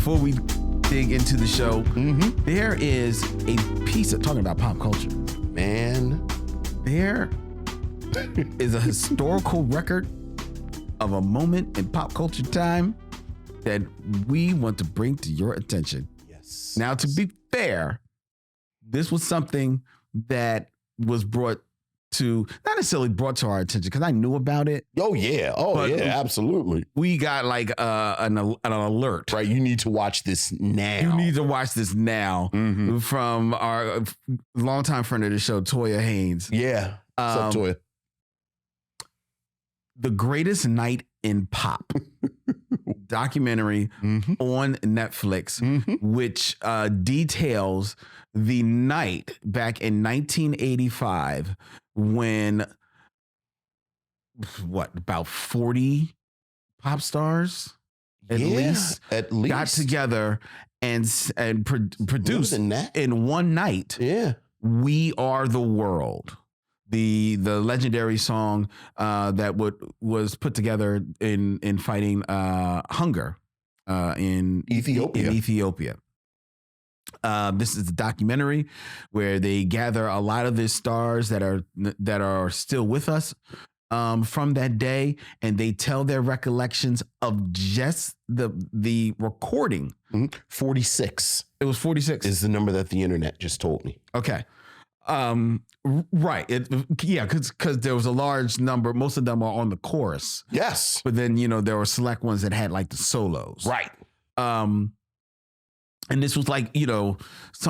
before we dig into the show, there is a piece of talking about pop culture. Man, there is a historical record of a moment in pop culture time that we want to bring to your attention. Yes. Now, to be fair, this was something that was not necessarily brought to our attention because I knew about it. Oh, yeah. Absolutely. We got like an alert. Right. You need to watch this now. You need to watch this now from our longtime friend of the show, Toya Haynes. Yeah. What's up, Toya? The Greatest Night in Pop documentary on Netflix, which details the night back in 1985 when about 40 pop stars at least got together and produced in one night. Yeah. We Are the World. The legendary song that was put together in fighting hunger in Ethiopia. This is a documentary where they gather a lot of the stars that are still with us from that day, and they tell their recollections of just the recording. 46. It was 46 is the number that the internet just told me. Okay. Right. Because there was a large number. Most of them are on the chorus. Yes. But then, there were select ones that had like the solos. Right. And this was like,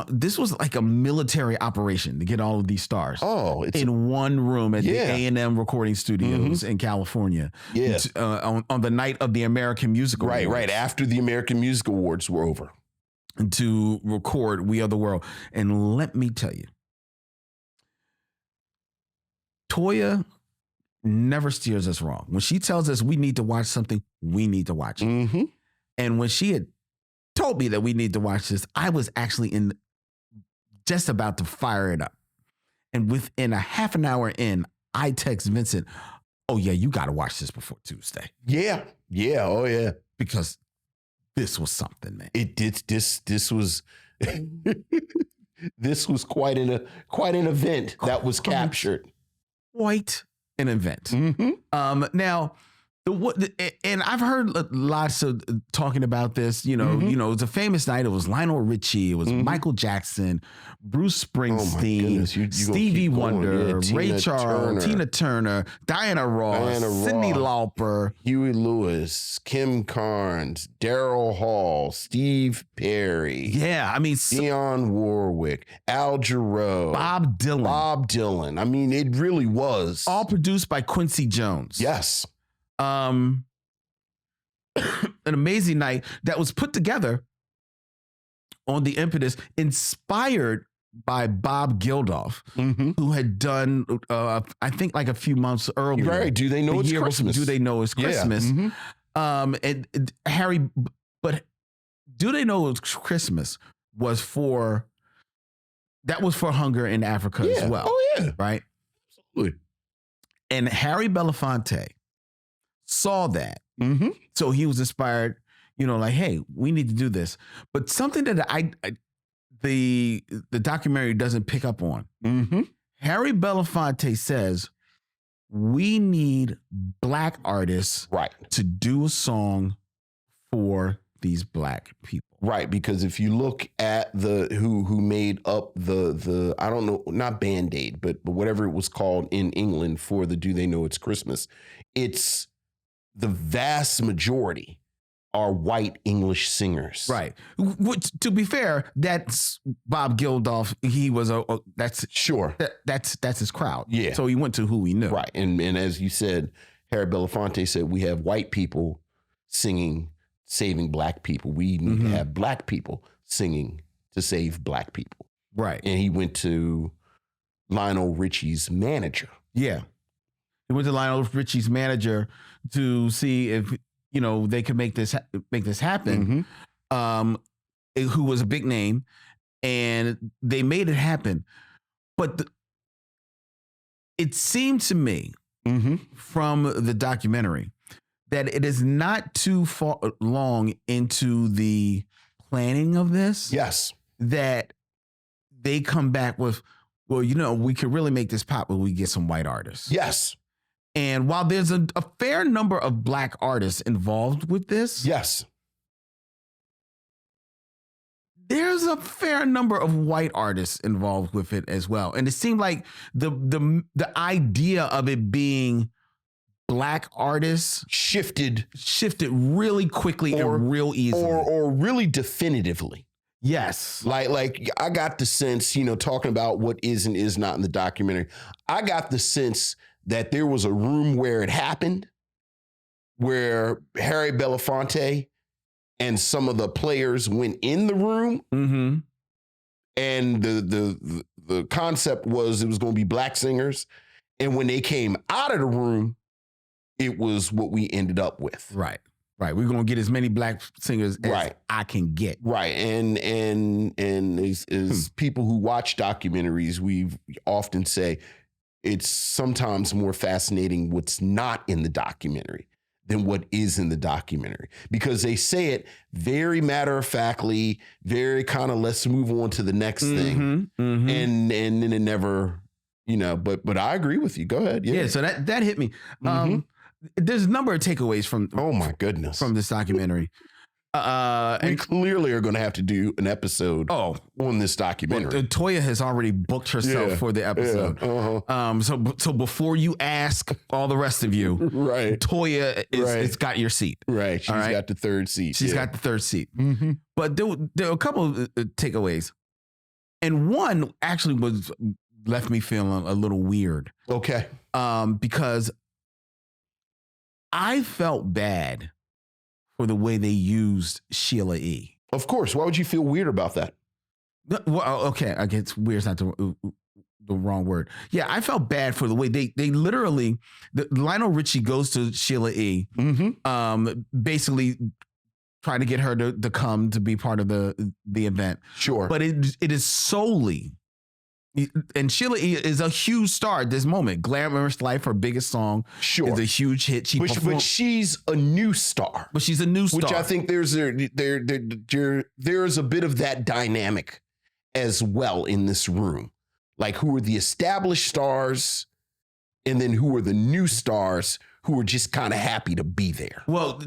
this was like a military operation to get all of these stars. Oh, in one room at the A&M recording studios in California. Yes. On the night of the American Music Awards. Right. After the American Music Awards were over. To record We Are the World. And let me tell you, Toya never steers us wrong. When she tells us we need to watch something, we need to watch it. And when she had told me that we need to watch this, I was actually just about to fire it up. And within a half an hour in, I text Vincent, oh yeah, you got to watch this before Tuesday. Yeah. Oh yeah. Because this was something, man. It did. This was this was quite an event that was captured. Quite an event. Now, and I've heard lots of talking about this. It was a famous night. It was Lionel Richie. It was Michael Jackson, Bruce Springsteen, Stevie Wonder, Ray Charles, Tina Turner, Diana Ross, Cyndi Lauper, Huey Lewis, Kim Carnes, Daryl Hall, Steve Perry. Yeah, I mean, Dionne Warwick, Al Jarreau, Bob Dylan. I mean, it really was all produced by Quincy Jones. Yes. An amazing night that was put together on the impetus inspired by Bob Geldof, who had done, I think, like a few months earlier. Right? Do They Know It's Christmas? Do They Know It's Christmas? And Harry, but Do They Know It's Christmas was for hunger in Africa as well. Oh yeah, right. Absolutely. And Harry Belafonte saw that. So he was inspired, like, hey, we need to do this. But something that the documentary doesn't pick up on. Harry Belafonte says we need Black artists to do a song for these Black people. Right, because if you look at who made up the I don't know, not Band-Aid, but whatever it was called in England for the Do They Know It's Christmas, it's the vast majority are white English singers. Right. Which, to be fair, that's Bob Geldof. He was that's his crowd. Yeah. So he went to who he knew. Right. And as you said, Harry Belafonte said we have white people singing saving Black people. We need to have Black people singing to save Black people. Right. And he went to Lionel Richie's manager. Yeah. He went to Lionel Richie's manager to see if they could make this happen. Who was a big name, and they made it happen. But it seemed to me from the documentary that it is not too far long into the planning of this. Yes. That they come back with, well, we could really make this pop when we get some white artists. Yes. And while there's a fair number of black artists involved with this. Yes. There's a fair number of white artists involved with it as well. And it seemed like the idea of it being black artists shifted really quickly and real easily. Or really definitively. Yes. Like I got the sense, talking about what is and is not in the documentary, I got the sense that there was a room where it happened, where Harry Belafonte and some of the players went in the room, mm-hmm. and the concept was it was going to be black singers, and when they came out of the room, it was what we ended up with. Right. We're going to get as many black singers as I can get. Right. And as people who watch documentaries, we often say it's sometimes more fascinating what's not in the documentary than what is in the documentary, because they say it very matter-of-factly, very kind of let's move on to the next thing. Mm-hmm. And then it never, but I agree with you. Go ahead. Yeah. So that hit me. Mm-hmm. There's a number of takeaways from, oh my goodness, from this documentary. We clearly are going to have to do an episode on this documentary. Toya has already booked herself for the episode. Yeah, so before you ask all the rest of you, right? Toya it's got your seat. Right. She's got the third seat. She's got the third seat. Mm-hmm. But there were a couple of takeaways. And one actually left me feeling a little weird. Okay. Because I felt bad for the way they used Sheila E. Of course. Why would you feel weird about that? Well, okay, I guess weird's not the wrong word. Yeah, I felt bad for the way they literally, Lionel Richie goes to Sheila E. Mm-hmm. Basically trying to get her to come to be part of the event. Sure. But it is solely, and Sheila E. is a huge star at this moment. Glamorous Life, her biggest song, is a huge hit. But she's a new star. But she's a new star. Which I think there's a bit of that dynamic as well in this room. Like, who are the established stars, and then who are the new stars who are just kind of happy to be there. Well,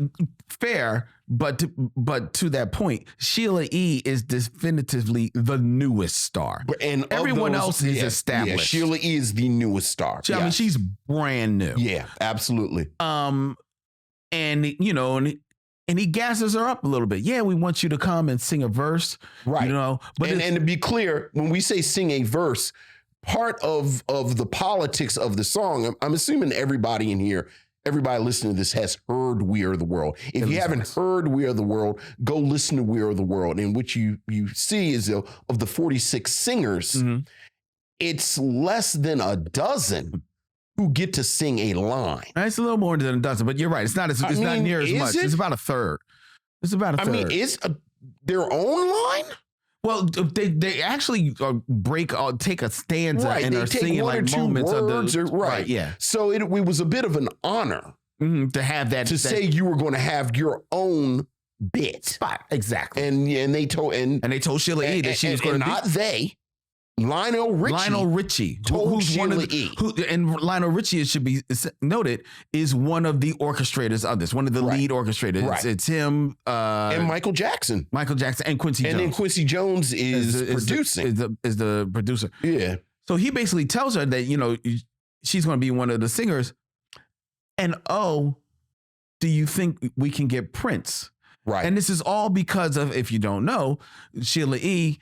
fair, but to that point, Sheila E. is definitively the newest star, and everyone else is established. Yeah, Sheila E. is the newest star. I mean, she's brand new. Yeah, absolutely. And he gasses her up a little bit. Yeah, we want you to come and sing a verse, right? But and to be clear, when we say sing a verse, part of the politics of the song, I'm assuming everybody in here, everybody listening to this has heard We Are the World. If you haven't heard We Are the World, go listen to We Are the World. And what you see is of the 46 singers, mm-hmm. it's less than a dozen who get to sing a line. It's a little more than a dozen, but you're right. It's not not near as much. It's about a third. It's about a third. I mean, is their own line? Well, they actually take a stanza and are singing like moments of the right. Yeah. So it was a bit of an honor to have that say you were going to have your own bit spot exactly. And they told Sheila E. that she was going to not they. Lionel Richie told Sheila E. And Lionel Richie, it should be noted, is one of the orchestrators of this, one of the lead orchestrators. Right. It's him and Michael Jackson and Quincy Jones. And then Quincy Jones is producing. Is the producer. Yeah. So he basically tells her that, she's going to be one of the singers. And do you think we can get Prince? Right. And this is all because of, if you don't know, Sheila E.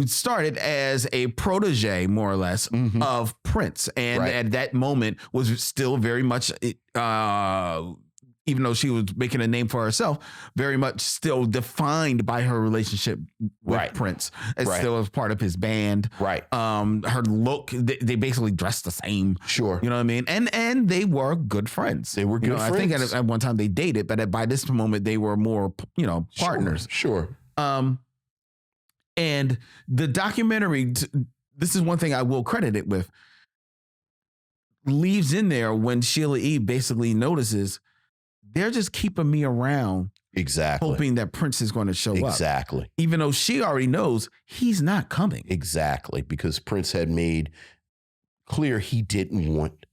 started as a protege, more or less, mm-hmm. of Prince. And at that moment was still very much, even though she was making a name for herself, very much still defined by her relationship with Prince. It still was part of his band. Right. Her look, they basically dressed the same. Sure. You know what I mean? And they were good friends. They were good friends. I think at one time they dated, but by this moment they were more, partners. Sure. And the documentary, this is one thing I will credit it with, leaves in there when Sheila E. basically notices they're just keeping me around Exactly. hoping that Prince is going to show up. Exactly. Even though she already knows he's not coming. Exactly. Because Prince had made clear he didn't want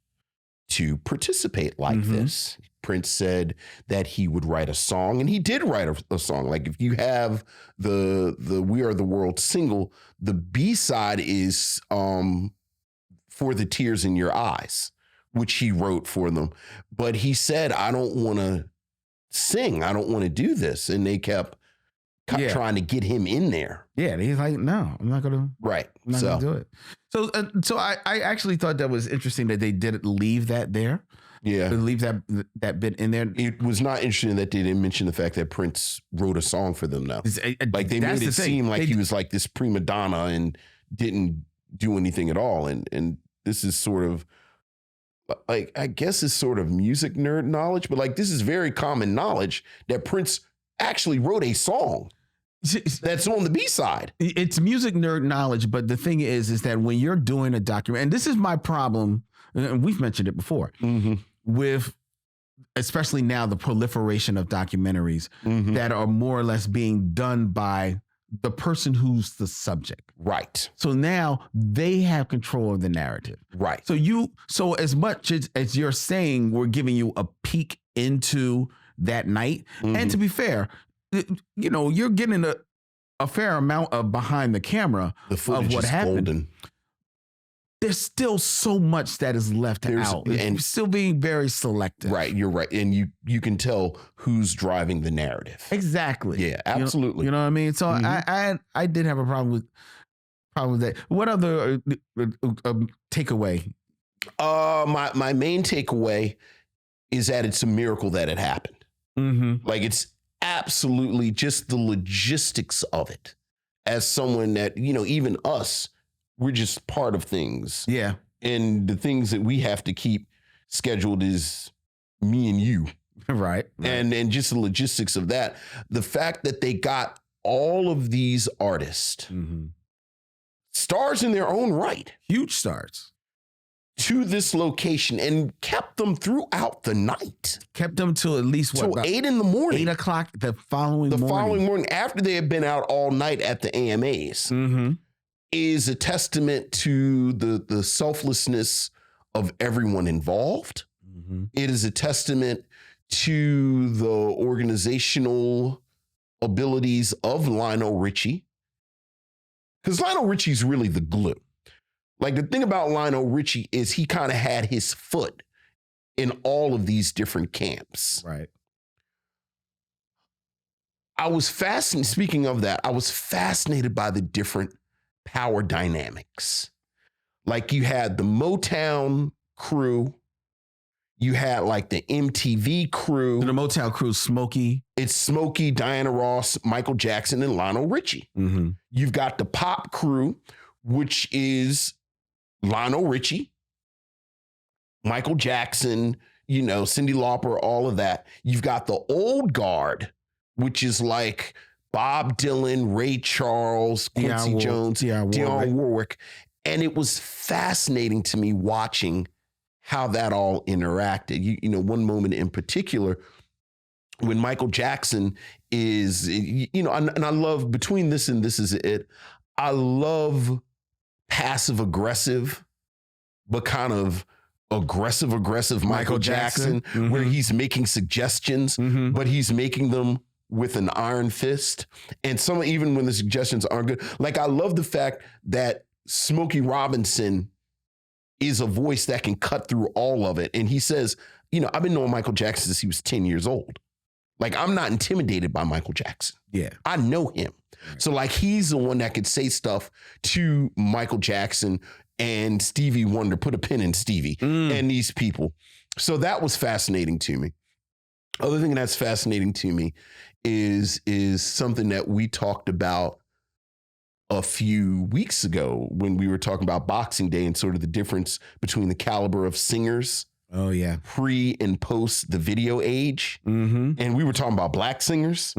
to participate like this. Prince said that he would write a song, and he did write a song. Like if you have the We Are the World single, the B-side is For the Tears in Your Eyes, which he wrote for them. But he said, I don't want to sing. I don't want to do this. And they kept trying to get him in there. Yeah, and he's like, no, I'm not gonna. Right. I'm not gonna do it. So I actually thought that was interesting that they didn't leave that there. Yeah, leave that bit in there. It was not interesting that they didn't mention the fact that Prince wrote a song for them. Now, like they made it seem like he was like this prima donna and didn't do anything at all. And this is sort of like, I guess it's sort of music nerd knowledge, but like this is very common knowledge that Prince actually wrote a song that's on the B-side. It's music nerd knowledge, but the thing is that when you're doing a documentary, and this is my problem, and we've mentioned it before, with especially now the proliferation of documentaries that are more or less being done by the person who's the subject. Right. So now they have control of the narrative. Right. So as much as you're saying, we're giving you a peek into that night. And to be fair, you know, you're getting a fair amount of behind the camera of what happened. Golden. There's still so much that is left out, and still being very selective. Right, you're right, and you can tell who's driving the narrative. Exactly. Yeah, absolutely. You know what I mean? So I did have a problem with that. What other takeaway? My main takeaway is that it's a miracle that it happened. Like it's absolutely just the logistics of it. As someone that, you know, even us, we're just part of things. Yeah. And the things that we have to keep scheduled is me and you. Right. And just the logistics of that. The fact that they got all of these artists, stars in their own right. Huge stars. To this location and kept them throughout the night. Kept them till at least till 8 in the morning. 8 o'clock the following morning. The following morning after they had been out all night at the AMAs. Is a testament to the selflessness of everyone involved. It is a testament to the organizational abilities of Lionel Richie. Because Lionel Richie's really the glue. Like the thing about Lionel Richie is he kind of had his foot in all of these different camps. Right. I was fascinated, speaking of that, I was fascinated by the different power dynamics. Like you had the Motown crew, you had like the MTV crew. So the Motown crew, Smokey. It's Smokey, Diana Ross, Michael Jackson, and Lionel Richie. You've got the pop crew, which is Lionel Richie, Michael Jackson, you know, Cyndi Lauper, all of that. You've got the old guard, which is like Bob Dylan, Ray Charles, Quincy Jones, Dionne Warwick. And it was fascinating to me watching how that all interacted. You know, one moment in particular, when Michael Jackson is, you know, and I love, between this and This Is It, I love passive aggressive, but kind of aggressive Michael Jackson, where he's making suggestions, but he's making them with an iron fist. And some, even when the suggestions aren't good, like I love the fact that Smokey Robinson is a voice that can cut through all of it. And he says, you know, I've been knowing Michael Jackson since he was 10 years old. Like I'm not intimidated by Michael Jackson. Yeah. I know him. So like he's the one that could say stuff to Michael Jackson and Stevie Wonder, put a pin in Stevie and these people. So that was fascinating to me. Other thing that's fascinating to me is something that we talked about a few weeks ago when we were talking about Boxing Day and sort of the difference between the caliber of singers. Oh, yeah. Pre and post the video age. And we were talking about black singers.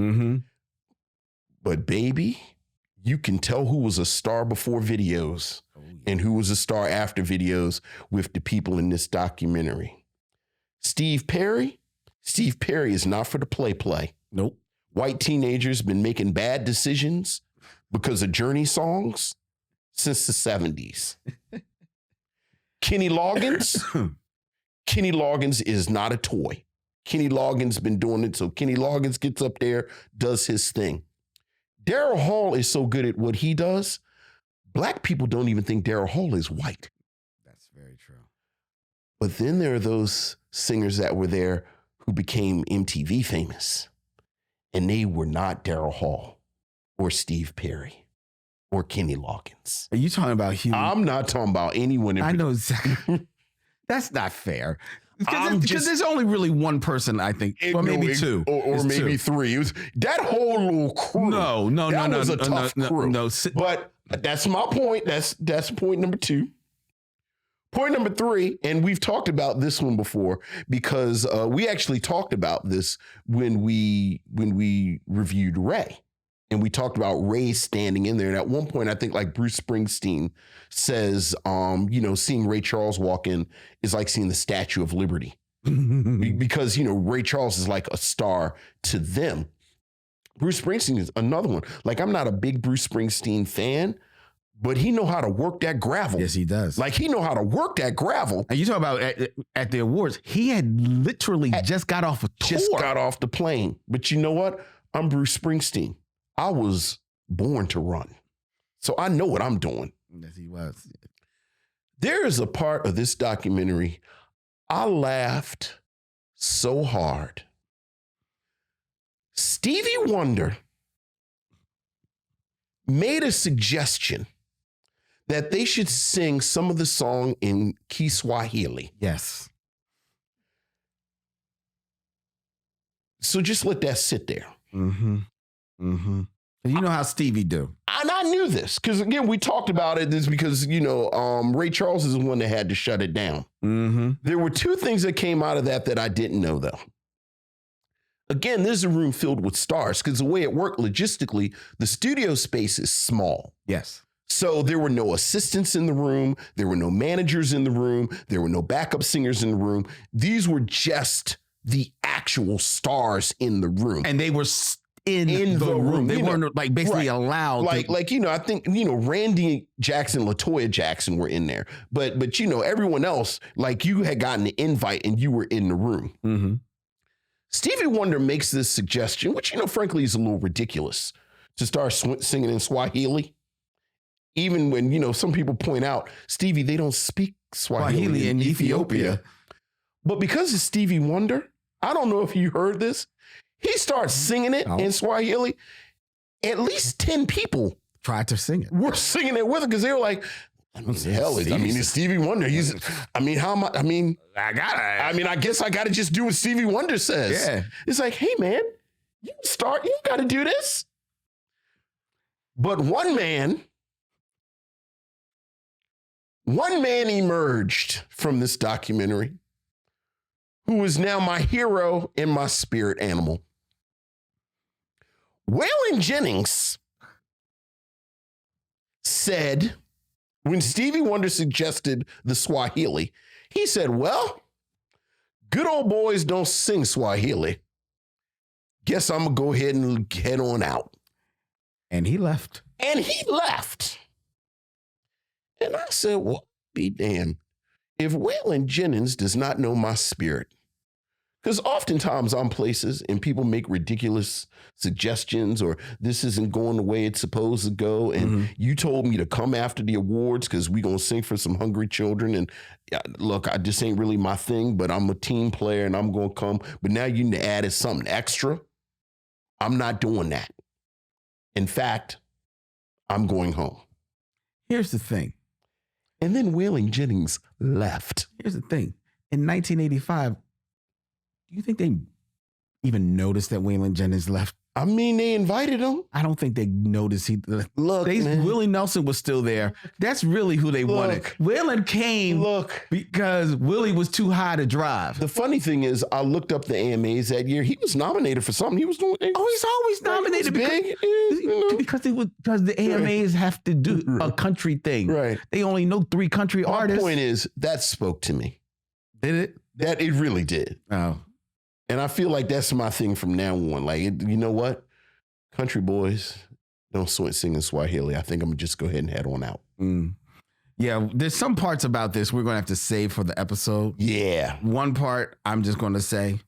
But baby, you can tell who was a star before videos and who was a star after videos with the people in this documentary. Steve Perry is not for the play. Nope. white teenagers been making bad decisions because of Journey songs since the 70s. Kenny Loggins. Kenny Loggins is not a toy. Kenny Loggins been doing it, so Kenny Loggins gets up there, does his thing. Daryl Hall is so good at what he does, black people don't even think Daryl Hall is white. That's very true. But then there are those singers that were there who became MTV famous, and they were not Daryl Hall or Steve Perry or Kenny Loggins. Are you talking about Hugh? I'm not talking about anyone. I know exactly. That's not fair. Because there's only really one person, I think, or maybe two, or maybe three. It was that whole little crew. No, that was a tough crew. No, but that's my point. That's point number two. Point number three, and we've talked about this one before because we actually talked about this when we reviewed Ray. And we talked about Ray standing in there. And at one point, I think like Bruce Springsteen says, seeing Ray Charles walk in is like seeing the Statue of Liberty. Because, Ray Charles is like a star to them. Bruce Springsteen is another one. Like, I'm not a big Bruce Springsteen fan, but he know how to work that gravel. Yes, he does. Like, he know how to work that gravel. And you talk about at the awards, he had literally just got off a tour. Just got off the plane. But you know what? I'm Bruce Springsteen. I was born to run. So I know what I'm doing. Yes, he was. There is a part of this documentary I laughed so hard. Stevie Wonder made a suggestion that they should sing some of the song in Kiswahili. Yes. So just let that sit there. Mm-hmm. Mm-hmm. You know how Stevie do. And I knew this because, again, we talked about it. This because, Ray Charles is the one that had to shut it down. Mm-hmm. There were two things that came out of that I didn't know, though. Again, this is a room filled with stars because the way it worked logistically, the studio space is small. Yes. So there were no assistants in the room. There were no managers in the room. There were no backup singers in the room. These were just the actual stars in the room. And they were in the room. They weren't like basically allowed. I think, Randy Jackson, LaToya Jackson were in there. But everyone else, like you had gotten the invite and you were in the room. Mm-hmm. Stevie Wonder makes this suggestion, which, frankly, is a little ridiculous, to start singing in Swahili. Even when, some people point out, Stevie, they don't speak Swahili in Ethiopia. But because it's Stevie Wonder, I don't know if you heard this. He starts singing it in Swahili. At least 10 people tried to sing it. Were singing it with him because they were like, it's Stevie Wonder. I guess I gotta just do what Stevie Wonder says. Yeah. It's like, hey man, you gotta do this. But one man emerged from this documentary who is now my hero and my spirit animal. Waylon Jennings said, when Stevie Wonder suggested the Swahili, he said, well, good old boys don't sing Swahili. Guess I'm going to go ahead and head on out. And he left. And I said, well, be damned. If Waylon Jennings does not know my spirit, because oftentimes I'm places and people make ridiculous suggestions or this isn't going the way it's supposed to go. And you told me to come after the awards because we're going to sing for some hungry children. And look, I just ain't really my thing, but I'm a team player and I'm going to come. But now you added something extra. I'm not doing that. In fact, I'm going home. Here's the thing. And then Waylon Jennings left. Here's the thing. In 1985, do you think they even noticed that Waylon Jennings left? I mean, they invited him. I don't think they noticed he look. Willie Nelson was still there. That's really who they wanted. Waylon came because Willie was too high to drive. The funny thing is, I looked up the AMAs that year. He was nominated for something. He was doing. He's always nominated because the AMAs have to do a country thing. Right. They only know 3 country artists. My point is that spoke to me. Did it? That it really did. Oh. And I feel like that's my thing from now on. Like, you know what? Country boys don't sing in Swahili. I think I'm going to just go ahead and head on out. Yeah, there's some parts about this we're going to have to save for the episode. Yeah. One part, I'm just going to say,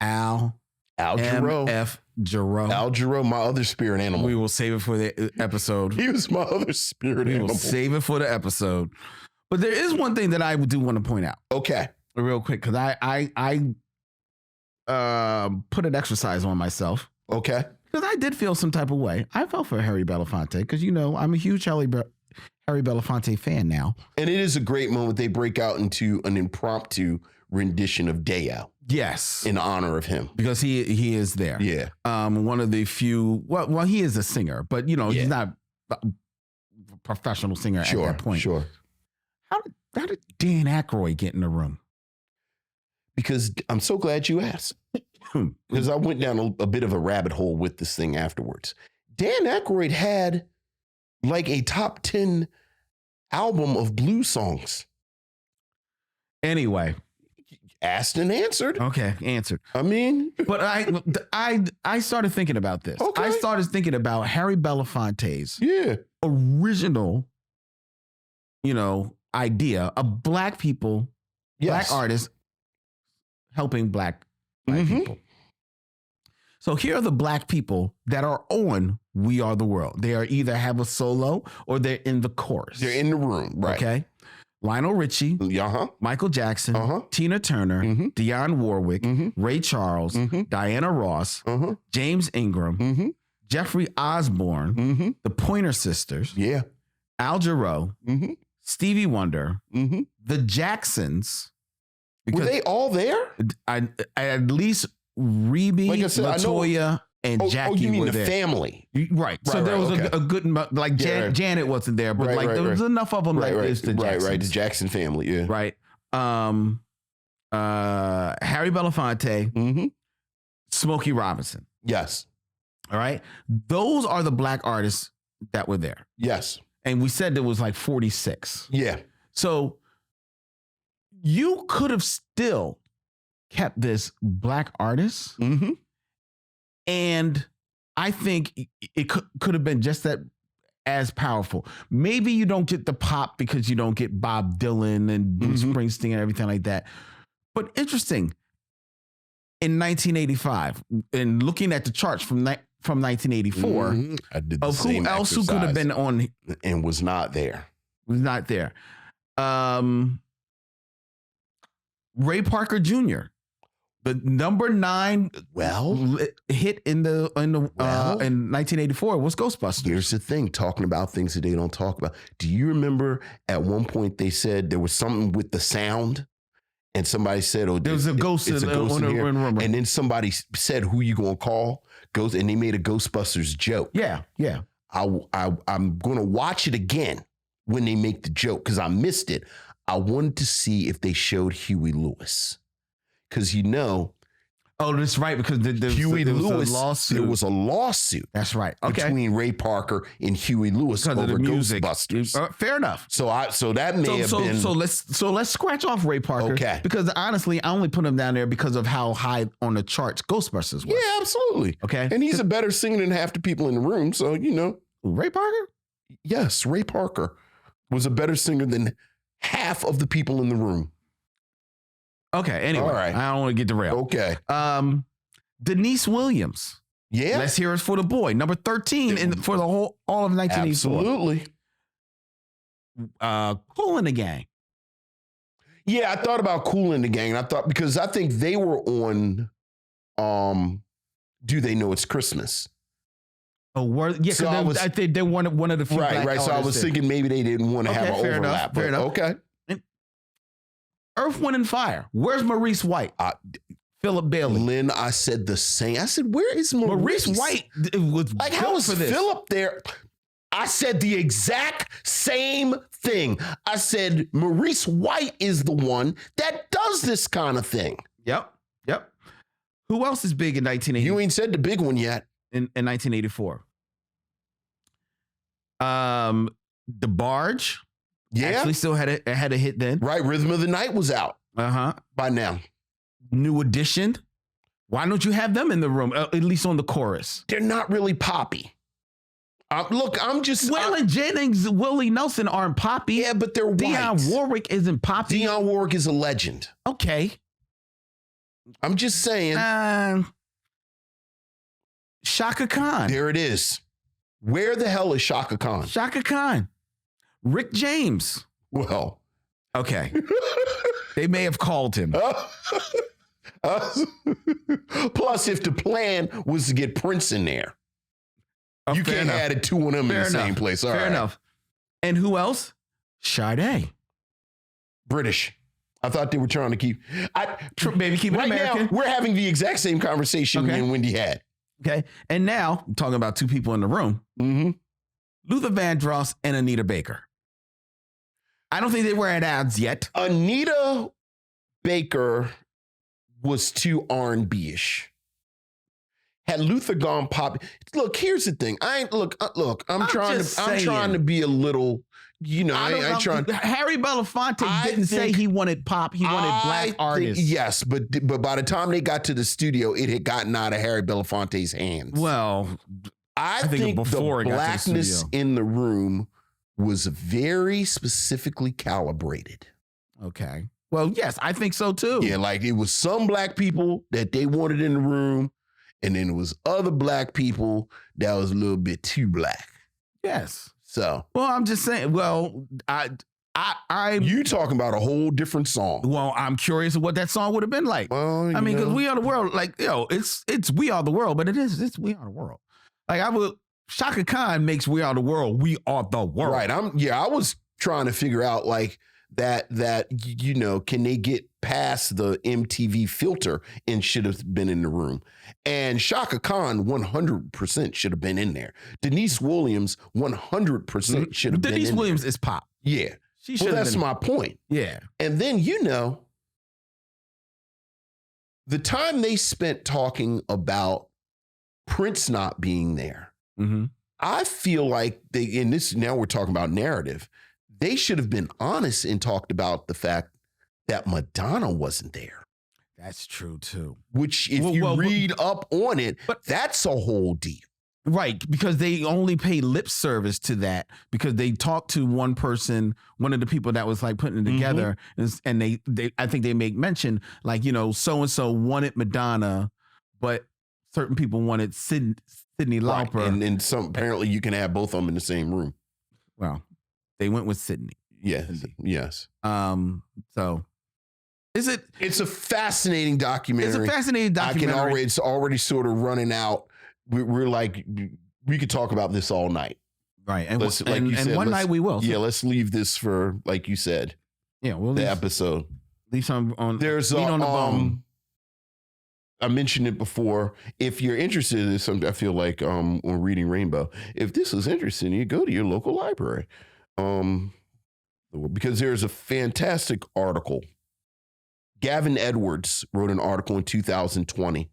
Al Jarreau. M.F. Jarreau. Al Jarreau, my other spirit animal. We will save it for the episode. He was my other spirit animal. We will save it for the episode. But there is one thing that I do want to point out. Okay. Real quick, because I put an exercise on myself. Okay. Because I did feel some type of way. I felt for Harry Belafonte because, you know, I'm a huge Harry Belafonte fan now. And it is a great moment. They break out into an impromptu rendition of Day-O. Yes. In honor of him. Because he is there. Yeah. One of the few, well, he is a singer, but, you know, he's not a professional singer at that point. Sure. How did Dan Aykroyd get in the room? Because I'm so glad you asked. Because I went down a bit of a rabbit hole with this thing afterwards. Dan Aykroyd had like a top 10 album of blues songs. Anyway. Asked and answered. Okay, answered. I mean. But I started thinking about this. Okay. I started thinking about Harry Belafonte's original, you know, idea of black people, black artists helping black people. So here are the black people that are on We Are the World. They are either have a solo or they're in the chorus. They're in the room, right? Okay. Lionel Richie, Michael Jackson, Tina Turner, Dionne Warwick, Ray Charles, Diana Ross, James Ingram, Jeffrey Osborne, the Pointer Sisters, Al Jarreau, Stevie Wonder, the Jacksons. Were they all there? At least Rebe, like Latoya, and Jackie you mean were the there. Family. Right. So there was a good, like Janet wasn't there, but there was enough of them like this. The the Jackson family, Right. Harry Belafonte, Smokey Robinson. Yes. All right. Those are the black artists that were there. Yes. And we said there was like 46. Yeah. So you could have still kept this black artist. And I think it could have been just that as powerful. Maybe you don't get the pop because you don't get Bob Dylan and Bruce Springsteen and everything like that. But interesting, in 1985, and looking at the charts from 1984, I did the of same who else who could have been on and was not there. Was not there. Ray Parker Jr., the number 9 hit in 1984 was Ghostbusters. Here's the thing, talking about things that they don't talk about. Do you remember at one point they said there was something with the sound? And somebody said, "Oh, there's a ghost in here." And then somebody said, "Who you gonna call?" Ghost, and they made a Ghostbusters joke. Yeah. I'm gonna watch it again when they make the joke because I missed it. I wanted to see if they showed Huey Lewis. Because oh, that's right. Because Huey Lewis, was a lawsuit. There was a lawsuit. That's right. Okay. Between Ray Parker and Huey Lewis over the music. Ghostbusters. Fair enough. So that may have been. So let's scratch off Ray Parker. Okay. Because honestly, I only put him down there because of how high on the charts Ghostbusters was. Yeah, absolutely. Okay. And he's a better singer than half the people in the room. So Ray Parker. Yes, Ray Parker was a better singer than half of the people in the room. Okay, anyway, all right. I don't want to get derailed. Okay. Denise Williams. Yeah. Let's hear it for the boy. Number 13 for the all of 1984. Absolutely. Kool and the Gang. Yeah, I thought about Kool and the Gang. Because I think they were on Do They Know It's Christmas? Oh, word. Yeah, because I think they wanted one of the few. Right. So I was thinking maybe they didn't want to have an overlap. Fair enough. Okay. Earth, Wind, and Fire. Where's Maurice White? Philip Bailey. Lynn, I said the same. I said, where is Maurice White? It was like, how is Philip there? I said the exact same thing. I said, Maurice White is the one that does this kind of thing. Yep. Who else is big in 1980? You ain't said the big one yet. In 1984. The Barge. Yeah. Actually still had a hit then. Right. Rhythm of the Night was out. By now. New Edition. Why don't you have them in the room, at least on the chorus? They're not really poppy. Look, I'm just... Waylon Jennings, Willie Nelson aren't poppy. Yeah, but they're white. Dionne Warwick isn't poppy. Dionne Warwick is a legend. Okay. I'm just saying. Shaka Khan. There it is. Where the hell is Shaka Khan? Shaka Khan. Rick James. Well. Okay. They may have called him. Plus, if the plan was to get Prince in there, you can't add it two of them in the same place. All fair enough. And who else? Sade. British. I thought they were trying to keep... Maybe keep it right American. Now, we're having the exact same conversation me and Wendy had. Okay. And now, I'm talking about two people in the room. Mm-hmm. Luther Vandross and Anita Baker. I don't think they were at odds yet. Anita Baker was too R&B-ish. Had Luther gone pop... Look, here's the thing. I'm trying to be a little... You know, I trying. Harry Belafonte didn't say he wanted pop. He wanted black artists. Yes, but by the time they got to the studio, it had gotten out of Harry Belafonte's hands. Well, I think before the blackness in the room was very specifically calibrated. Okay. Well, yes, I think so too. Yeah, like it was some black people that they wanted in the room, and then it was other black people that was a little bit too black. Yes. So, well, I'm just saying. Well, you talking about a whole different song. Well, I'm curious of what that song would have been like. Well, I mean, because We Are the World, like, it's We Are the World, but it's We Are the World. Like Shaka Khan makes We Are the World. We Are the World. Right. I was trying to figure out like that can they get past the MTV filter and should have been in the room. And Shaka Khan 100% should have been in there. Denise Williams 100% should have been in there. Denise Williams is pop. Yeah. That's my point. Yeah. And then, the time they spent talking about Prince not being there, I feel like now we're talking about narrative. They should have been honest and talked about the fact that Madonna wasn't there. That's true too. Which, if you read up on it, that's a whole deal. Right, because they only pay lip service to that because they talked to one person, one of the people that was like putting it together, and they I think they make mention like, so and so wanted Madonna, but certain people wanted Cyndi Lauper, right. And some apparently you can have both of them in the same room. Well, they went with Sydney. Yes. So. It's a fascinating documentary. It's a fascinating documentary. It's already sort of running out. We're like, we could talk about this all night. Right. And one night we will. So. Yeah, let's leave this for, like you said. Yeah, we'll the episode. Leave some on. There's on the bone. I mentioned it before. If you're interested in this, I feel like on Reading Rainbow, if this is interesting, you go to your local library. Because there's a fantastic article. Gavin Edwards wrote an article in 2020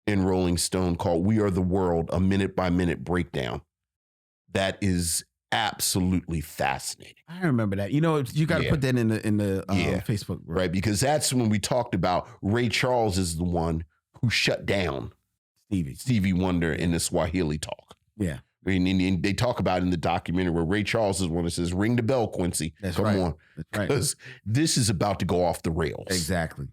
in Rolling Stone called "We Are the World: A Minute-by-Minute Breakdown." That is absolutely fascinating. I remember that. You got to put that in the Facebook group. Right? Because that's when we talked about Ray Charles is the one who shut down Stevie Wonder in the Swahili talk. Yeah. And they talk about it in the documentary where Ray Charles is one that says, "Ring the bell, Quincy. Come on." That's right. Because this is about to go off the rails. Exactly.